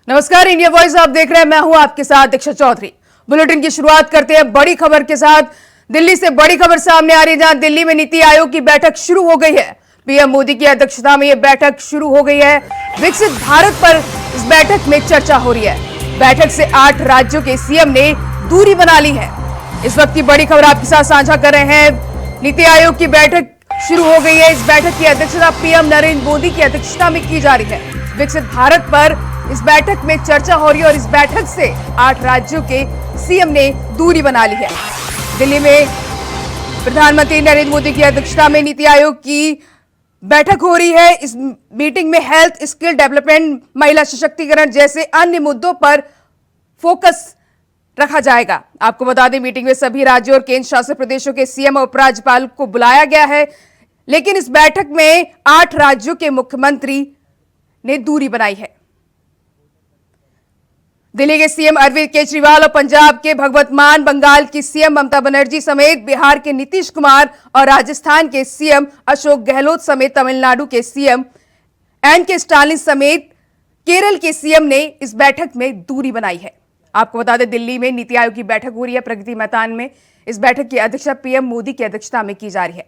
नमस्कार, India voice आप देख रहे हैं। मैं हूं आपके साथ दीक्षा चौधरी। बुलेटिन की शुरुआत करते हैं बड़ी खबर के साथ। दिल्ली से बड़ी खबर सामने आ रही है, जहां दिल्ली में नीति आयोग की बैठक शुरू हो गई है। पीएम मोदी की अध्यक्षता में यह बैठक शुरू हो गई है। विकसित भारत पर इस बैठक में चर्चा हो रही है। बैठक से 8 राज्यों के सीएम ने दूरी बना ली है। इस वक्त की बड़ी खबर आपके साथ साझा कर रहे हैं। नीति आयोग की बैठक शुरू हो गई है। इस बैठक की अध्यक्षता पीएम नरेंद्र मोदी की अध्यक्षता में की जा रही है। विकसित भारत पर इस बैठक में चर्चा हो रही है और इस बैठक से 8 राज्यों के सीएम ने दूरी बना ली है। दिल्ली में प्रधानमंत्री नरेंद्र मोदी की अध्यक्षता में नीति आयोग की बैठक हो रही है। इस मीटिंग में हेल्थ, स्किल डेवलपमेंट, महिला सशक्तिकरण जैसे अन्य मुद्दों पर फोकस रखा जाएगा। आपको बता दें, मीटिंग में सभी राज्यों और केंद्र शासित प्रदेशों के सीएम और उपराज्यपाल को बुलाया गया है, लेकिन इस बैठक में 8 राज्यों के मुख्यमंत्री ने दूरी बनाई है। दिल्ली के सीएम अरविंद केजरीवाल और पंजाब के भगवत मान, बंगाल की सीएम ममता बनर्जी समेत बिहार के नीतीश कुमार और राजस्थान के सीएम अशोक गहलोत समेत तमिलनाडु के सीएम एन.के. स्टालिन समेत केरल के सीएम ने इस बैठक में दूरी बनाई है। आपको बता दें, दिल्ली में नीति आयोग की बैठक हो रही है प्रगति मैदान में। इस बैठक की अध्यक्षता पीएम मोदी की अध्यक्षता में की जा रही है।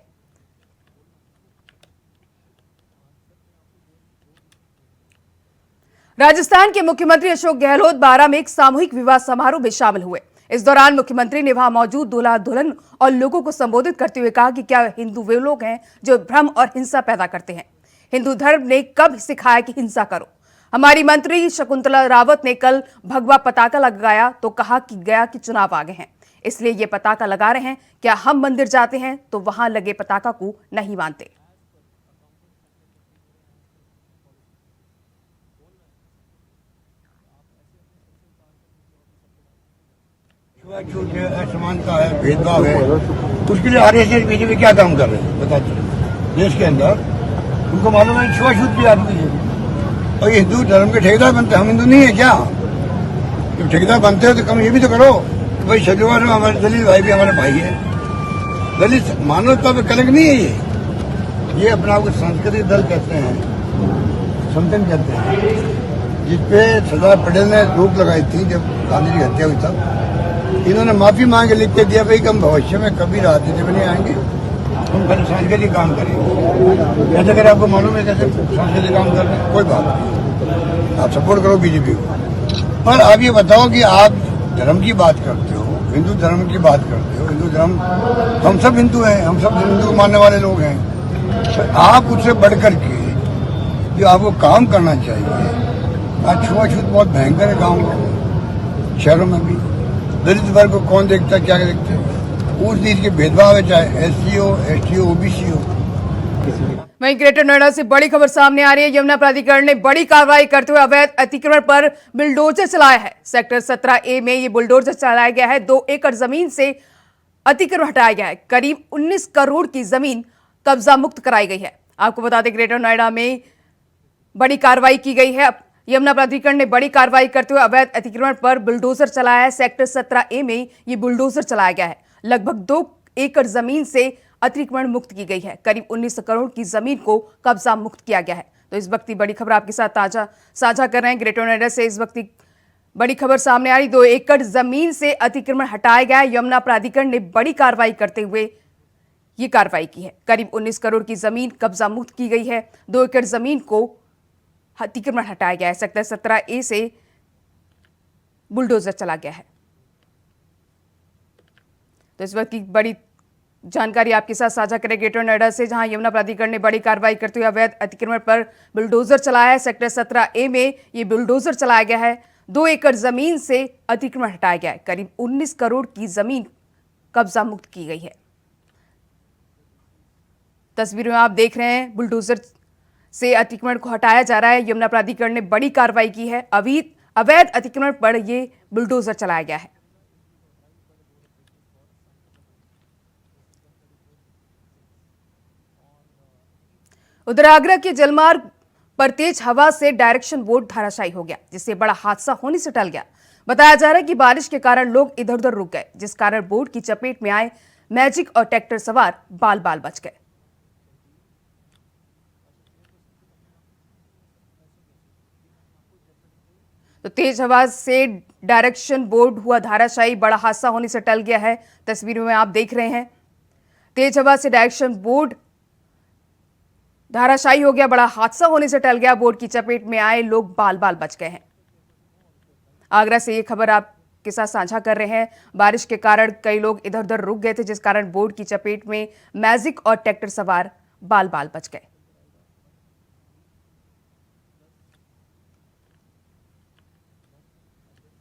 राजस्थान के मुख्यमंत्री अशोक गहलोत बारां में एक सामूहिक विवाह समारोह में शामिल हुए। इस दौरान मुख्यमंत्री ने वहां मौजूद दूल्हा दुल्हन और लोगों को संबोधित करते हुए कहा कि क्या हिंदू वे लोग हैं जो भ्रम और हिंसा पैदा करते हैं। हिंदू धर्म ने कब सिखाया कि हिंसा करो। हमारी मंत्री शकुंतला रावत ने कल भगवा पताका लगाया तो कहा कि गया कि चुनाव आ गए हैं, इसलिए ये पताका लगा रहे हैं। क्या हम मंदिर जाते हैं तो वहां लगे पताका को नहीं मानते। छूट है, असमानता है, भेदभाव है, उसके लिए आरएसएस बीजेपी क्या काम कर रहे हैं बताते हैं। देश के अंदर उनको मालूम है छुआछूत भी आदमी है और ये हिंदू धर्म के ठेकेदार बनते। हम हिंदू नहीं है क्या? जब ठेकेदार बनते हो तो कम ये भी तो करो कि भाई शनिवार में हमारे दलित भाई भी हमारे भाई है। दलित मानवता पे कलंक नहीं है। ये अपने आप को सांस्कृतिक दल कहते हैं, संगठन कहते हैं, जिसपे सरदार पटेल ने रोक लगाई थी जब गांधी जी हत्या हुई तब। इन्होंने माफी मांग के लिख के दिया भाई कि हम भविष्य में कभी राजनीति में नहीं आएंगे, हम खाली सांस्कृतिक काम करेंगे। ऐसे अगर आपको मालूम है कैसे सांस्कृतिक काम कर रहे हैं, कोई बात नहीं, आप सपोर्ट करो बीजेपी को। पर आप ये बताओ कि आप धर्म की बात करते हो, हिंदू धर्म की बात करते हो। हिंदू धर्म, हम सब हिंदू हैं, हम सब हिंदू मानने वाले लोग हैं। तो आप उससे बढ़कर के जो आपको काम करना चाहिए। आज छुआछूत बहुत भयंकर है गाँव में, शहरों में भी। दलित वर्ग को कौन देखता है, क्या देखते हैं? उस नीच के भेदभाव है, चाहे एससी हो, एसटी हो, ओबीसी हो। वहीं ग्रेटर नोएडा से बड़ी खबर सामने आ रही है। यमुना प्राधिकरण ने बड़ी कार्रवाई करते हुए अवैध अतिक्रमण पर बुलडोजर चलाया है। सेक्टर 17A में ये बुलडोजर चलाया गया है। 2 एकड़ जमीन से अतिक्रमण हटाया गया है। करीब 19 करोड़ की जमीन कब्जा मुक्त कराई गई है। आपको बता दें, ग्रेटर नोएडा में बड़ी कार्रवाई की गई है। यमुना प्राधिकरण ने बड़ी कार्रवाई करते हुए अवैध अतिक्रमण पर बुलडोजर चलाया है। सेक्टर 17A में ये बुलडोजर चलाया गया है। लगभग 2 एकड़ जमीन से अतिक्रमण मुक्त की गई है। करीब 19 करोड़ की जमीन को कब्जा मुक्त किया गया है। तो इस वक्त की बड़ी खबर आपके साथ ताजा साझा कर रहे हैं। ग्रेटर नोएडा से इस वक्त बड़ी खबर सामने आ रही। 2 एकड़ जमीन से अतिक्रमण हटाया गया है। यमुना प्राधिकरण ने बड़ी कार्रवाई करते हुए ये कार्रवाई की है। करीब 19 करोड़ की जमीन कब्जा मुक्त की गई है। 2 एकड़ जमीन को अतिक्रमण हटाया गया है। सेक्टर 17A से बुलडोजर चला गया है। तो इस वक्त की बड़ी जानकारी आपके साथ साझा करें ग्रेटर नोएडा से, जहां यमुना प्राधिकरण ने बड़ी कार्रवाई करते हुए अवैध अतिक्रमण पर बुलडोजर चलाया है। सेक्टर 17A में ये बुलडोजर चलाया गया है। 2 एकड़ जमीन से अतिक्रमण हटाया गया है। करीब 19 करोड़ की जमीन कब्जा मुक्त की गई है। तस्वीरों में आप देख रहे हैं, बुलडोजर से अतिक्रमण को हटाया जा रहा है। यमुना प्राधिकरण ने बड़ी कार्रवाई की है। अवैध अतिक्रमण पर यह बुलडोजर चलाया गया है। उधर आगरा के जलमार्ग पर तेज हवा से डायरेक्शन बोर्ड धराशायी हो गया, जिससे बड़ा हादसा होने से टल गया। बताया जा रहा है कि बारिश के कारण लोग इधर उधर रुक गए, जिस कारण बोर्ड की चपेट में आए मैजिक और ट्रैक्टर सवार बाल बाल बच गए। तो तेज हवा से डायरेक्शन बोर्ड हुआ धराशायी, बड़ा हादसा होने से टल गया है। तस्वीरों में आप देख रहे हैं, तेज हवा से डायरेक्शन बोर्ड धराशायी हो गया, बड़ा हादसा होने से टल गया। बोर्ड की चपेट में आए लोग बाल बाल बच गए हैं। आगरा से ये खबर आपके साथ साझा कर रहे हैं। बारिश के कारण कई लोग इधर उधर रुक गए थे, जिस कारण बोर्ड की चपेट में मैजिक और ट्रैक्टर सवार बाल बाल बच गए।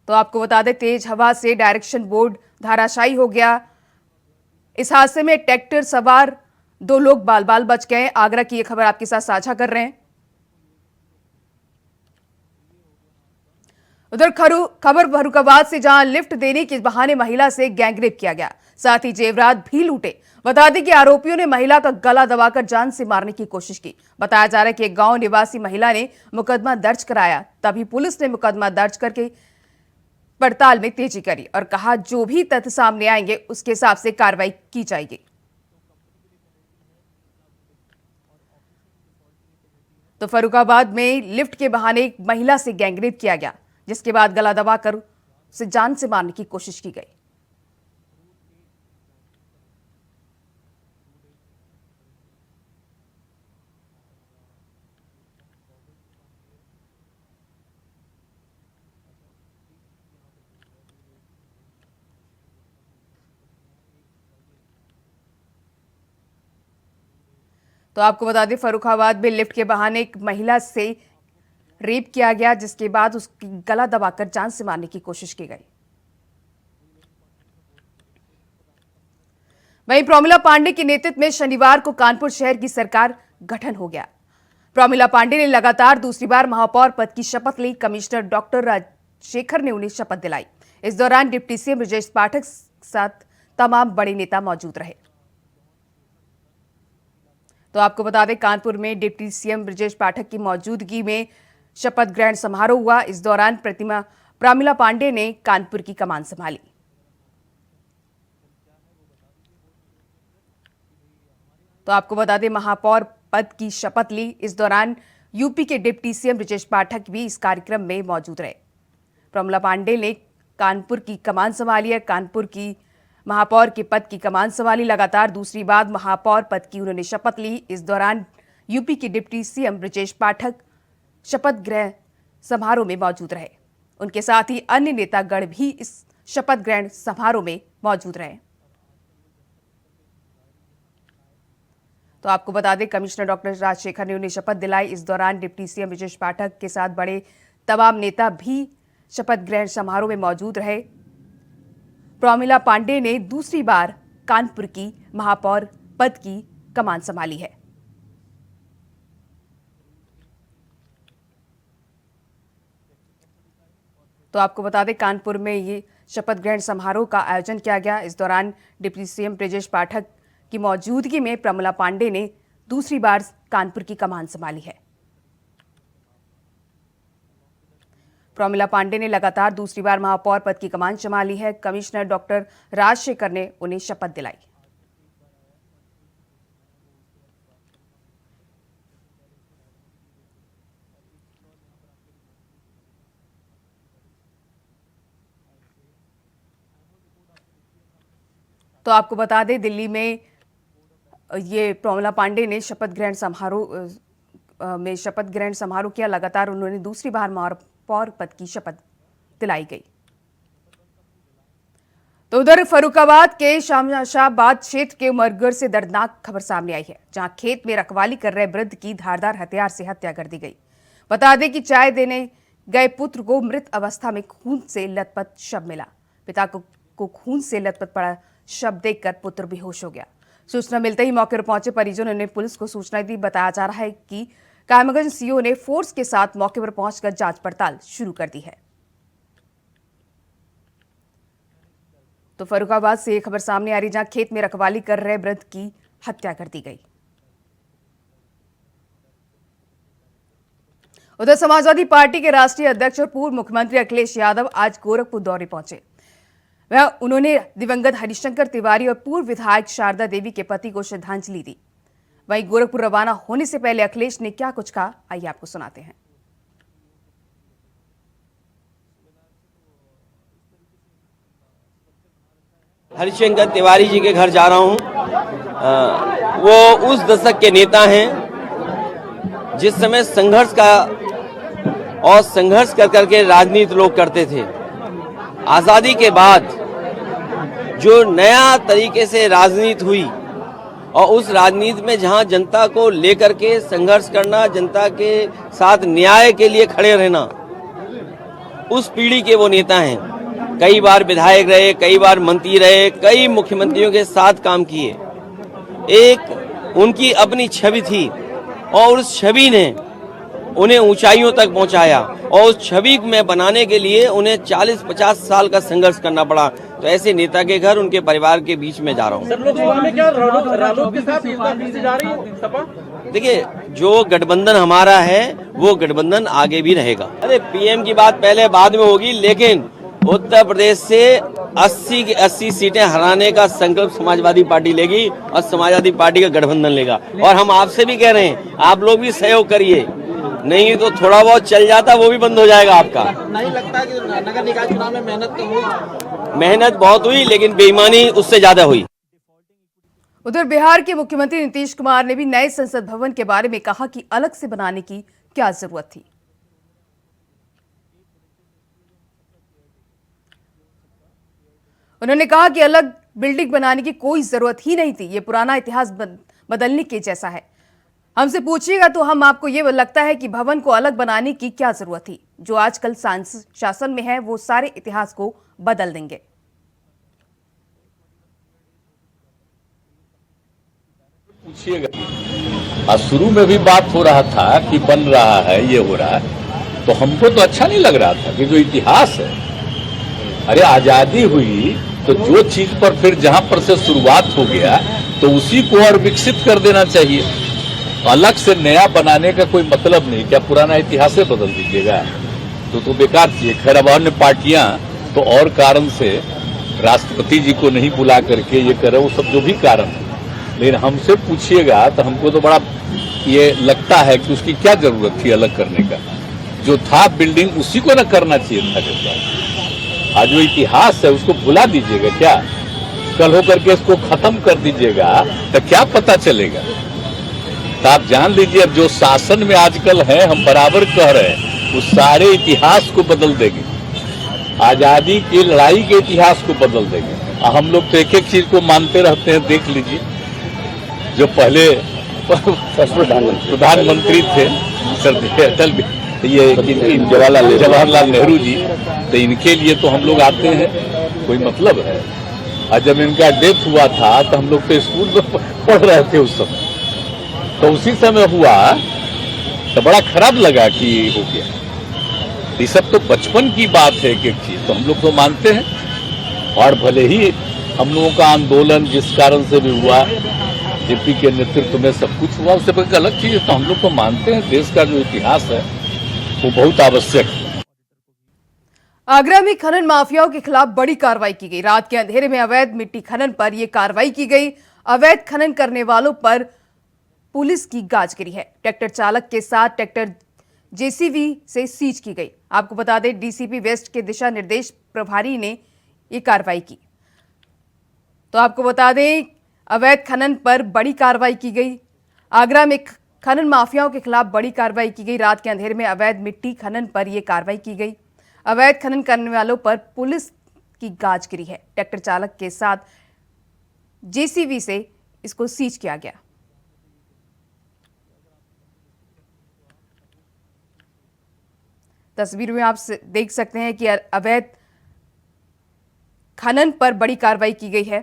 तो आपको बता दें, तेज हवा से डायरेक्शन बोर्ड धराशायी हो गया। इस हादसे में ट्रैक्टर सवार 2 लोग बाल बाल बच गए। आगरा की यह खबर आपके साथ साझा कर रहे हैं। उधर खबर फर्रुखाबाद से, जहां लिफ्ट देने के बहाने महिला से गैंगरेप किया गया, साथ ही जेवरात भी लूटे। बता दें कि आरोपियों ने महिला का गला दबाकर जान से मारने की कोशिश की। बताया जा रहा है कि एक गांव निवासी महिला ने मुकदमा दर्ज कराया, तभी पुलिस ने मुकदमा दर्ज करके पड़ताल में तेजी करी और कहा जो भी तथ्य सामने आएंगे उसके हिसाब से कार्रवाई की जाएगी। तो फर्रुखाबाद में लिफ्ट के बहाने एक महिला से गैंगरेप किया गया, जिसके बाद गला दबाकर उसे जान से मारने की कोशिश की गई। तो आपको बता दें, फर्रुखाबाद में लिफ्ट के बहाने एक महिला से रेप किया गया, जिसके बाद उसकी गला दबाकर जान से मारने की कोशिश की गई। वहीं प्रमिला पांडे के नेतृत्व में शनिवार को कानपुर शहर की सरकार गठन हो गया। प्रमिला पांडे ने लगातार दूसरी बार महापौर पद की शपथ ली। कमिश्नर डॉक्टर राजशेखर ने उन्हें शपथ दिलाई। इस दौरान डिप्टी सीएम ब्रजेश पाठक साथ तमाम बड़े नेता मौजूद रहे। तो आपको बता दें, कानपुर में डिप्टी सीएम ब्रजेश पाठक की मौजूदगी में शपथ ग्रहण समारोह हुआ। इस दौरान प्रमिला पांडे ने कानपुर की कमान संभाली। तो आपको बता दें, महापौर पद की शपथ ली। इस दौरान यूपी के डिप्टी सीएम ब्रजेश पाठक भी इस कार्यक्रम में मौजूद रहे। प्रमिला पांडे ने कानपुर की कमान संभाली है, कानपुर की महापौर के पद की कमान संभाली। लगातार दूसरी बार महापौर पद की उन्होंने शपथ ली। इस दौरान यूपी के डिप्टी सीएम ब्रजेश पाठक शपथ ग्रहण समारोह में मौजूद रहे। उनके साथ ही अन्य नेतागण भी इस शपथ ग्रहण समारोह में मौजूद रहे। तो आपको बता दें, कमिश्नर डॉक्टर राजशेखर ने उन्हें शपथ दिलाई। इस दौरान डिप्टी सीएम ब्रजेश पाठक के साथ बड़े तमाम नेता भी शपथ ग्रहण समारोह में मौजूद रहे। प्रमिला पांडे ने दूसरी बार कानपुर की महापौर पद की कमान संभाली है। तो आपको बता दें, कानपुर में ये शपथ ग्रहण समारोह का आयोजन किया गया। इस दौरान डिप्टी सीएम ब्रजेश पाठक की मौजूदगी में प्रमिला पांडे ने दूसरी बार कानपुर की कमान संभाली है। प्रमिला पांडे ने लगातार दूसरी बार महापौर पद की कमान संभाली है। कमिश्नर डॉक्टर राजशेखर ने उन्हें शपथ दिलाई। तो आपको बता दें, दिल्ली में ये प्रमिला पांडे ने शपथ ग्रहण समारोह किया। लगातार उन्होंने दूसरी बार महापौर पद की शपथ दिलाई गई। तो उधर फर्रुखाबाद के शामशाबाद क्षेत्र के उमरगढ़ से दर्दनाक खबर सामने आई है, जहां खेत में रखवाली कर रहे वृद्ध की धारदार हथियार से हत्या कर दी गई। बता दें कि चाय देने गए पुत्र को मृत अवस्था में खून से लथपथ शव मिला। पिता को खून से लथपथ पड़ा शव देखकर पुत्र बेहोश हो गया। सूचना मिलते ही मौके पर पहुंचे परिजनों ने पुलिस को सूचना दी। बताया जा रहा है कि कायमगंज सीओ ने फोर्स के साथ मौके पर पहुंचकर जांच पड़ताल शुरू कर दी है। तो फर्रुखाबाद से एक खबर सामने आ रही, जहां खेत में रखवाली कर रहे वृद्ध की हत्या कर दी गई। उधर समाजवादी पार्टी के राष्ट्रीय अध्यक्ष और पूर्व मुख्यमंत्री अखिलेश यादव आज गोरखपुर दौरे पहुंचे। उन्होंने दिवंगत हरिशंकर तिवारी और पूर्व विधायक शारदा देवी के पति को श्रद्धांजलि दी। वहीं गोरखपुर रवाना होने से पहले अखिलेश ने क्या कुछ कहा, आइए आपको सुनाते हैं। हरिशंकर तिवारी जी के घर जा रहा हूं। वो उस दशक के नेता हैं जिस समय संघर्ष करके राजनीति लोग करते थे। आज़ादी के बाद जो नया तरीके से राजनीति हुई और उस राजनीति में जहां जनता को लेकर के संघर्ष करना, जनता के साथ न्याय के लिए खड़े रहना, उस पीढ़ी के वो नेता हैं। कई बार विधायक रहे, कई बार मंत्री रहे, कई मुख्यमंत्रियों के साथ काम किए। एक उनकी अपनी छवि थी और उस छवि ने उन्हें ऊंचाइयों तक पहुंचाया और उस छवि में बनाने के लिए उन्हें 40-50 साल का संघर्ष करना पड़ा। तो ऐसे नेता के घर, उनके परिवार के बीच में जा रहा हूं। देखिए, जो गठबंधन हमारा है वो गठबंधन आगे भी रहेगा। अरे पीएम की बात पहले बाद में होगी, लेकिन उत्तर प्रदेश से 80 की 80 सीटें हराने का संकल्प समाजवादी पार्टी लेगी और समाजवादी पार्टी का गठबंधन लेगा। और हम आपसे भी कह रहे हैं, आप लोग भी सहयोग करिए, नहीं तो थोड़ा बहुत चल जाता वो भी बंद हो जाएगा आपका। नहीं लगता कि नगर निकाय चुनाव में मेहनत तो हुई? मेहनत बहुत हुई, लेकिन बेईमानी उससे ज्यादा हुई। उधर बिहार के मुख्यमंत्री नीतीश कुमार ने भी नए संसद भवन के बारे में कहा कि अलग से बनाने की क्या जरूरत थी। उन्होंने कहा कि अलग बिल्डिंग बनाने की कोई जरूरत ही नहीं थी, ये पुराना इतिहास बदलने के जैसा है। हमसे पूछिएगा तो हम आपको ये लगता है कि भवन को अलग बनाने की क्या जरूरत थी। जो आजकल शासन में है वो सारे इतिहास को बदल देंगे। पूछिएगा, शुरू में भी बात हो रहा था कि बन रहा है, ये हो रहा है, तो हमको तो अच्छा नहीं लग रहा था कि जो इतिहास है, अरे आजादी हुई तो जो चीज पर फिर जहां पर से शुरुआत हो गया तो उसी को और विकसित कर देना चाहिए। अलग से नया बनाने का कोई मतलब नहीं। क्या पुराना इतिहास है बदल दीजिएगा? तो बेकार चीज। खैर, अब अन्य पार्टियां तो और कारण से राष्ट्रपति जी को नहीं बुला करके ये करे, वो सब जो भी कारण है, लेकिन हमसे पूछिएगा तो हमको तो बड़ा ये लगता है कि उसकी क्या जरूरत थी अलग करने का। जो था बिल्डिंग उसी को न करना चाहिए था। जैसा आज जो इतिहास है उसको भुला दीजिएगा क्या? कल होकर के इसको खत्म कर दीजिएगा तो क्या पता चलेगा? तो आप जान लीजिए, अब जो शासन में आजकल है, हम बराबर कह रहे हैं, उस सारे इतिहास को बदल देंगे। आजादी की लड़ाई के इतिहास को बदल देंगे। हम लोग तो एक एक चीज को मानते रहते हैं। देख लीजिए, जो पहले प्रधानमंत्री थे अटल, ये जवाहरलाल नेहरू जी, तो इनके लिए तो हम लोग आते हैं, कोई मतलब है? और जब इनका डेथ हुआ था तो हम लोग तो स्कूल में पढ़ रहे थे उस समय, तो उसी समय हुआ तो बड़ा खराब लगा कि हो गया। ये सब तो बचपन की बात है, एक एक चीज तो हम लोग तो मानते हैं। और भले ही हम लोगों का आंदोलन जिस कारण से भी हुआ, जेपी के नेतृत्व में सब कुछ हुआ, उससे एक अलग चीज है, तो हम लोग तो मानते हैं देश का जो इतिहास है वो बहुत आवश्यक है। आगरा में खनन माफियाओं के खिलाफ बड़ी कार्रवाई की गई। रात के अंधेरे में अवैध मिट्टी खनन पर यह कार्रवाई की गई। अवैध खनन करने वालों पर पुलिस की गाज गिरी है। ट्रैक्टर चालक के साथ ट्रैक्टर जेसीबी से सीज की गई। आपको बता दें, डीसीपी वेस्ट के दिशा निर्देश प्रभारी ने यह कार्रवाई की। तो आपको बता दें, अवैध खनन पर बड़ी कार्रवाई की गई। आगरा में खनन माफियाओं के खिलाफ बड़ी कार्रवाई की गई। रात के अंधेरे में अवैध मिट्टी खनन पर यह कार्रवाई की गई। अवैध खनन करने वालों पर पुलिस की गाज गिरी है। ट्रैक्टर चालक के साथ जेसीबी से इसको सीज किया गया। तस्वीर में आप देख सकते हैं कि अवैध खनन पर बड़ी कार्रवाई की गई है।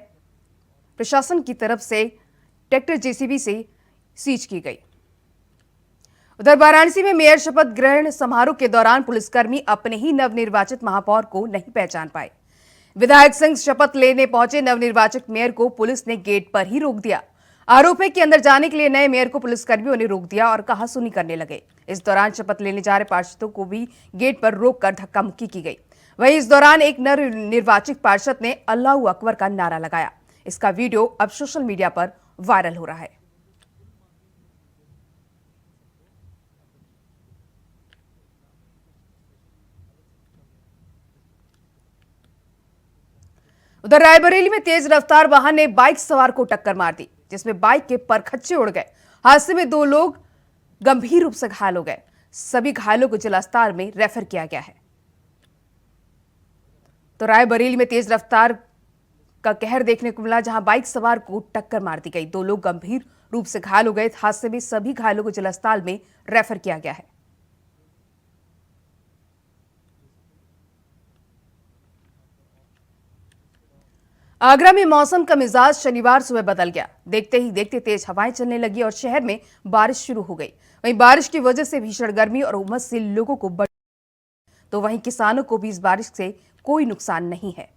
प्रशासन की तरफ से ट्रैक्टर जेसीबी से सीज की गई। उधर वाराणसी में मेयर शपथ ग्रहण समारोह के दौरान पुलिसकर्मी अपने ही नवनिर्वाचित महापौर को नहीं पहचान पाए। विधायक संघ शपथ लेने पहुंचे नवनिर्वाचित मेयर को पुलिस ने गेट पर ही रोक दिया। आरोप है कि अंदर जाने के लिए नए मेयर को पुलिसकर्मियों ने रोक दिया और कहासुनी करने लगे। इस दौरान शपथ लेने जा रहे पार्षदों को भी गेट पर रोककर धक्का मुक्की की गई। वहीं इस दौरान एक नवनिर्वाचित पार्षद ने अल्लाहू अकबर का नारा लगाया। इसका वीडियो अब सोशल मीडिया पर वायरल हो रहा है। उधर रायबरेली में तेज रफ्तार वाहन ने बाइक सवार को टक्कर मार दी, जिसमें बाइक के परखच्चे उड़ गए। हादसे में 2 लोग गंभीर रूप से घायल हो गए। सभी घायलों को जिला अस्पताल में रेफर किया गया है। तो रायबरेली में तेज रफ्तार का कहर देखने को मिला, जहां बाइक सवार को टक्कर मार दी गई। 2 लोग गंभीर रूप से घायल हो गए। हादसे में सभी घायलों को जिला अस्पताल में रेफर किया गया है। आगरा में मौसम का मिजाज शनिवार सुबह बदल गया। देखते ही देखते तेज हवाएं चलने लगी और शहर में बारिश शुरू हो गई। वहीं बारिश की वजह से भीषण गर्मी और उमस से लोगों को तो वहीं किसानों को भी इस बारिश से कोई नुकसान नहीं है।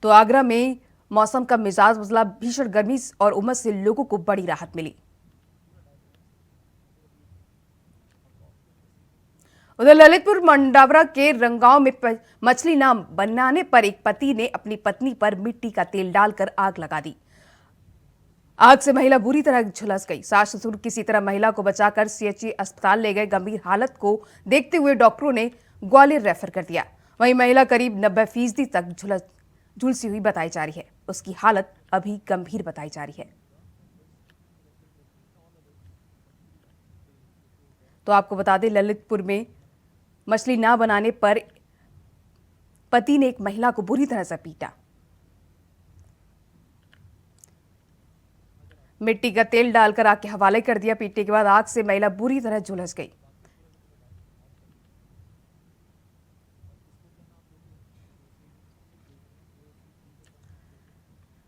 तो आगरा में मौसम का मिजाज बदला, भीषण गर्मी और उमस से लोगों को बड़ी राहत मिली। उधर ललितपुर मंडावरा के रंगांव में मछली न बनाने पर एक पति ने अपनी पत्नी पर मिट्टी का तेल डालकर आग लगा दी। आग से महिला बुरी तरह झुलस गई। सास ससुर किसी तरह महिला को बचाकर सीएचसी अस्पताल ले गए। गंभीर हालत को देखते हुए डॉक्टरों ने ग्वालियर रेफर कर दिया। वहीं महिला करीब 90% तक झुलसी हुई बताई जा रही है। उसकी हालत अभी गंभीर बताई जा रही है। तो आपको बता दें, ललितपुर में मछली ना बनाने पर पति ने एक महिला को बुरी तरह से पीटा। मिट्टी का तेल डालकर आग के हवाले कर दिया। पीटने के बाद आग से महिला बुरी तरह झुलस गई।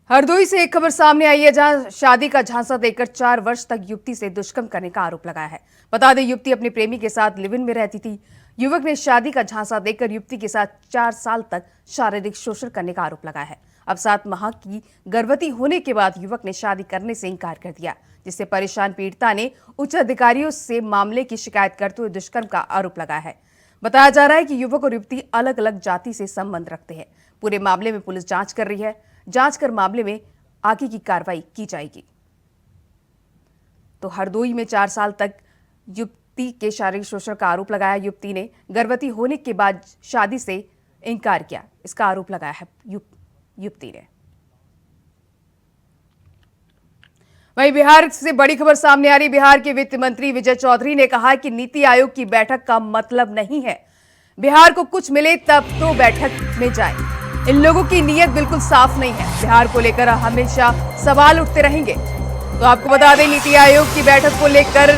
हरदोई से एक खबर सामने आई है, जहां शादी का झांसा देकर 4 वर्ष तक युवती से दुष्कर्म करने का आरोप लगाया है। बता दें, युवती अपने प्रेमी के साथ लिव इन में रहती थी। युवक ने शादी का झांसा देकर युवती के साथ 4 साल तक शारीरिक शोषण करने का आरोप लगाया है। अब 7 माह की गर्भवती होने के बाद युवक ने शादी करने से इनकार कर दिया, जिससे परेशान पीड़िता ने उच्च अधिकारियों से मामले की शिकायत करते हुए दुष्कर्म का आरोप लगाया है। बताया जा रहा है कि युवक और युवती अलग अलग जाति से संबंध रखते हैं। पूरे मामले में पुलिस जांच कर रही है। जांच कर मामले में आगे की कार्रवाई की जाएगी। तो हरदोई में 4 साल तक युवती के शारीरिक शोषण का आरोप लगाया। युवती ने गर्भवती होने के बाद शादी से इनकार किया, इसका आरोप लगाया है युवती ने। वहीं बिहार से बड़ी खबर सामने आ रही। बिहार के वित्त मंत्री विजय चौधरी ने कहा कि नीति आयोग की बैठक का मतलब नहीं है बिहार को कुछ मिले तब तो बैठक में जाए। इन लोगों की नीयत बिल्कुल साफ नहीं है। बिहार को लेकर हमेशा सवाल उठते रहेंगे। तो आपको बता दें, नीति आयोग की बैठक को लेकर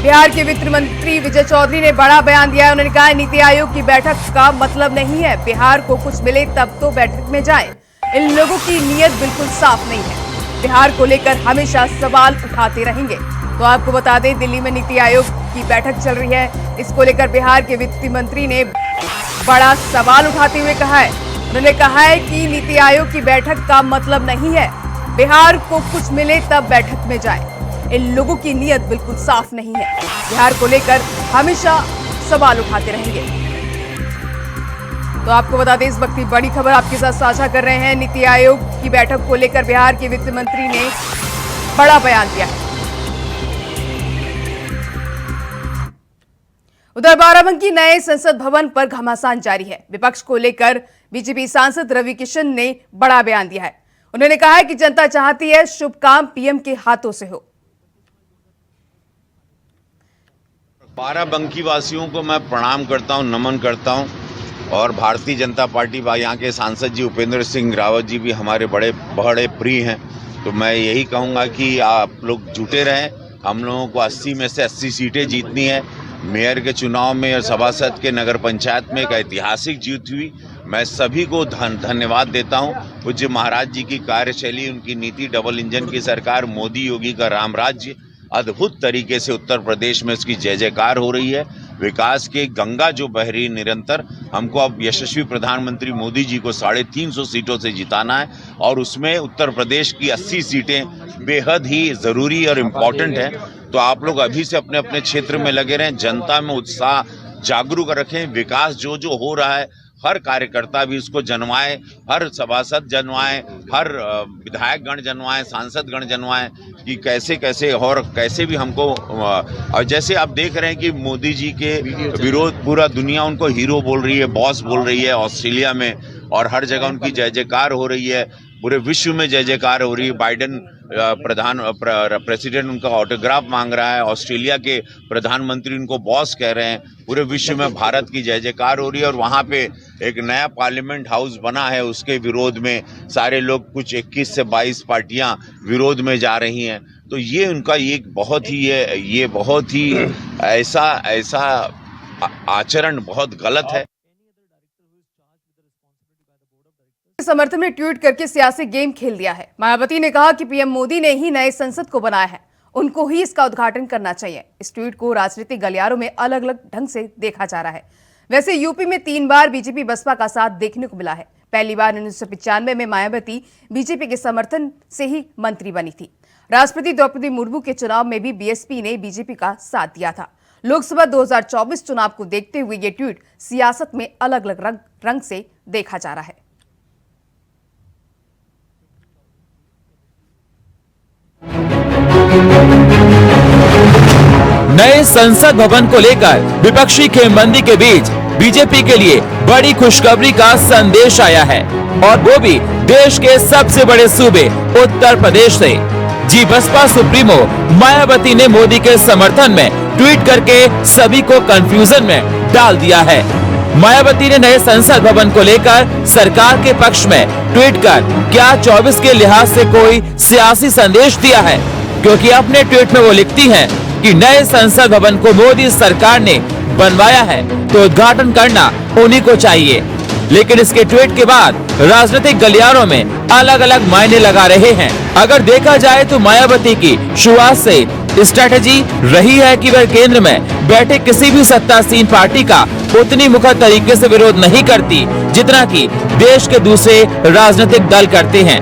बिहार के वित्त मंत्री विजय चौधरी ने बड़ा बयान दिया है। उन्होंने कहा, नीति आयोग की बैठक का मतलब नहीं है बिहार को कुछ मिले तब तो बैठक में जाए। इन लोगों की नीयत बिल्कुल साफ नहीं है। बिहार को लेकर हमेशा सवाल उठाते रहेंगे। तो आपको बता दें, दिल्ली में नीति आयोग की बैठक चल रही है। इसको लेकर बिहार के वित्त मंत्री ने बड़ा सवाल उठाते हुए कहा है। उन्होंने कहा है कि नीति आयोग की बैठक का मतलब नहीं है बिहार को कुछ मिले तब बैठक में जाए। इन लोगों की नीयत बिल्कुल साफ नहीं है। बिहार को लेकर हमेशा सवाल उठाते रहेंगे। तो आपको बता दें, इस वक्त की बड़ी खबर आपके साथ साझा कर रहे हैं। नीति आयोग की बैठक को लेकर बिहार के वित्त मंत्री ने बड़ा बयान दिया है। उधर बाराबंकी नए संसद भवन पर घमासान जारी है। विपक्ष को लेकर बीजेपी सांसद रवि किशन ने बड़ा बयान दिया है। उन्होंने कहा है कि जनता चाहती है शुभ काम पीएम के हाथों से हो। बाराबंकी वासियों को मैं प्रणाम करता हूं, नमन करता हूं। और भारतीय जनता पार्टी यहाँ के सांसद जी उपेंद्र सिंह रावत जी भी हमारे बड़े प्रिय हैं। तो मैं यही कहूँगा कि आप लोग जुटे रहें। हम लोगों को 80 में से 80 सीटें जीतनी है। मेयर के चुनाव में और सभासद के नगर पंचायत में एक ऐतिहासिक जीत हुई। मैं सभी को धन्यवाद देता हूं। पूज्य महाराज जी की कार्यशैली, उनकी नीति, डबल इंजन की सरकार, मोदी योगी का राम राज्य, अद्भुत तरीके से उत्तर प्रदेश में उसकी जय जयकार हो रही है। विकास के गंगा जो बह रही निरंतर, हमको अब यशस्वी प्रधानमंत्री मोदी जी को 350 सीटों से जिताना है। और उसमें उत्तर प्रदेश की 80 सीटें बेहद ही ज़रूरी और इम्पॉर्टेंट है। तो आप लोग अभी से अपने अपने क्षेत्र में लगे रहें, जनता में उत्साह जागरूक रखें। विकास जो हो रहा है हर कार्यकर्ता भी इसको जनवाए, हर सभासद जनवाए, हर विधायक गण जनवाए, सांसद गण जनवाए कि कैसे कैसे और कैसे भी हमको। और जैसे आप देख रहे हैं कि मोदी जी के विरोध पूरा दुनिया उनको हीरो बोल रही है, बॉस बोल रही है ऑस्ट्रेलिया में, और हर जगह उनकी जय जयकार हो रही है, पूरे विश्व में जय जयकार हो रही है। बाइडेन प्रेसिडेंट उनका ऑटोग्राफ मांग रहा है, ऑस्ट्रेलिया के प्रधानमंत्री उनको बॉस कह रहे हैं, पूरे विश्व में भारत की जय जयकार हो रही है। और वहाँ पे एक नया पार्लियामेंट हाउस बना है, उसके विरोध में सारे लोग, कुछ 21 से 22 पार्टियां विरोध में जा रही हैं। तो ये उनका एक बहुत ही ये बहुत ही ऐसा आचरण बहुत गलत है। समर्थन में ट्वीट करके सियासी गेम खेल दिया है। मायावती ने कहा कि पीएम मोदी ने ही नए संसद को बनाया है, उनको ही इसका उद्घाटन करना चाहिए। इस ट्वीट को राजनीतिक गलियारों में अलग अलग ढंग से देखा जा रहा है। वैसे यूपी में 3 बार बीजेपी बसपा का साथ देखने को मिला है। पहली बार 1995 में मायावती बीजेपी के समर्थन से ही मंत्री बनी थी। राष्ट्रपति द्रौपदी मुर्मू के चुनाव में भी बीएसपी ने बीजेपी का साथ दिया था। लोकसभा 2024 चुनाव को देखते हुए ये ट्वीट सियासत में अलग अलग रंग से देखा जा रहा है। नए संसद भवन को लेकर विपक्षी खेमबंदी के बीच बीजेपी के लिए बड़ी खुशखबरी का संदेश आया है, और वो भी देश के सबसे बड़े सूबे उत्तर प्रदेश से। जी बसपा सुप्रीमो मायावती ने मोदी के समर्थन में ट्वीट करके सभी को कंफ्यूजन में डाल दिया है। मायावती ने नए संसद भवन को लेकर सरकार के पक्ष में ट्वीट कर क्या 24 के लिहाज से कोई सियासी संदेश दिया है, क्योंकि अपने ट्वीट में वो लिखती हैं कि नए संसद भवन को मोदी सरकार ने बनवाया है तो उद्घाटन करना उन्हीं को चाहिए। लेकिन इसके ट्वीट के बाद राजनीतिक गलियारों में अलग अलग मायने लगा रहे हैं। अगर देखा जाए तो मायावती की शुरुआत से स्ट्रेटेजी रही है कि वह केंद्र में बैठे किसी भी सत्तासीन पार्टी का उतनी मुखर तरीके से विरोध नहीं करती जितना कि देश के दूसरे राजनीतिक दल करते हैं।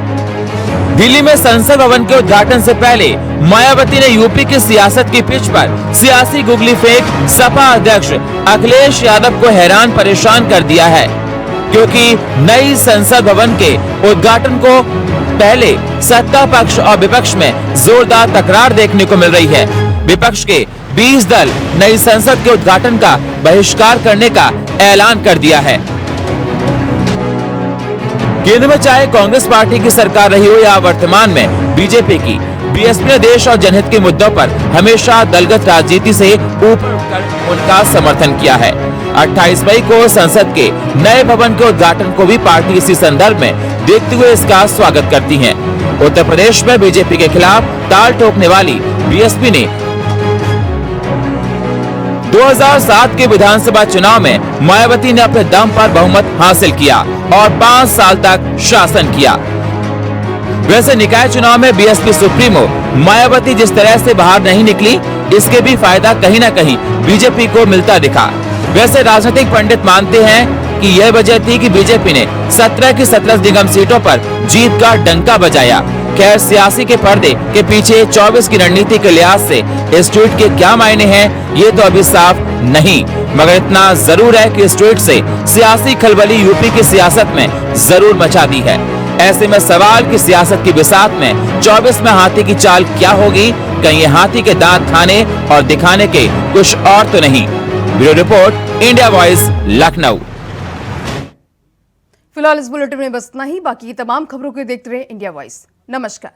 दिल्ली में संसद भवन के उद्घाटन से पहले मायावती ने यूपी की सियासत की पिच पर सियासी गुगली फेंक सपा अध्यक्ष अखिलेश यादव को हैरान परेशान कर दिया है, क्योंकि नई संसद भवन के उद्घाटन को पहले सत्ता पक्ष और विपक्ष में जोरदार तकरार देखने को मिल रही है। विपक्ष के 20 दल नई संसद के उद्घाटन का बहिष्कार करने का ऐलान कर दिया है। केंद्र में चाहे कांग्रेस पार्टी की सरकार रही हो या वर्तमान में बीजेपी की, बीएसपी ने देश और जनहित के मुद्दों पर हमेशा दलगत राजनीति से ऊपर उठकर उनका समर्थन किया है। 28 मई को संसद के नए भवन के उद्घाटन को भी पार्टी इसी संदर्भ में देखते हुए इसका स्वागत करती है। उत्तर प्रदेश में बीजेपी के खिलाफ ताल ठोकने वाली बीएसपी ने 2007 के विधानसभा चुनाव में मायावती ने अपने दम पर बहुमत हासिल किया और 5 साल तक शासन किया। वैसे निकाय चुनाव में बीएसपी सुप्रीमो मायावती जिस तरह से बाहर नहीं निकली, इसके भी फायदा कहीं न कहीं बीजेपी को मिलता दिखा। वैसे राजनीतिक पंडित मानते हैं कि यह वजह थी कि बीजेपी ने 17 की 17 निगम सीटों पर जीत का डंका बजाया। खैर, सियासी के पर्दे के पीछे 24 की रणनीति के लिहाज से इस ट्वीट के क्या मायने हैं, ये तो अभी साफ नहीं, मगर इतना जरूर है कि इस ट्वीट से सियासी खलबली यूपी की सियासत में जरूर मचा दी है। ऐसे में सवाल की सियासत की बिसात में 24 में हाथी की चाल क्या होगी? कहीं ये हाथी के दांत खाने और दिखाने के कुछ और तो नहीं। Bureau report, India voice, Lucknow. फिलहाल इस बुलेटिन में बस इतना ही। बाकी की तमाम खबरों को देखते रहे इंडिया वॉइस। नमस्कार।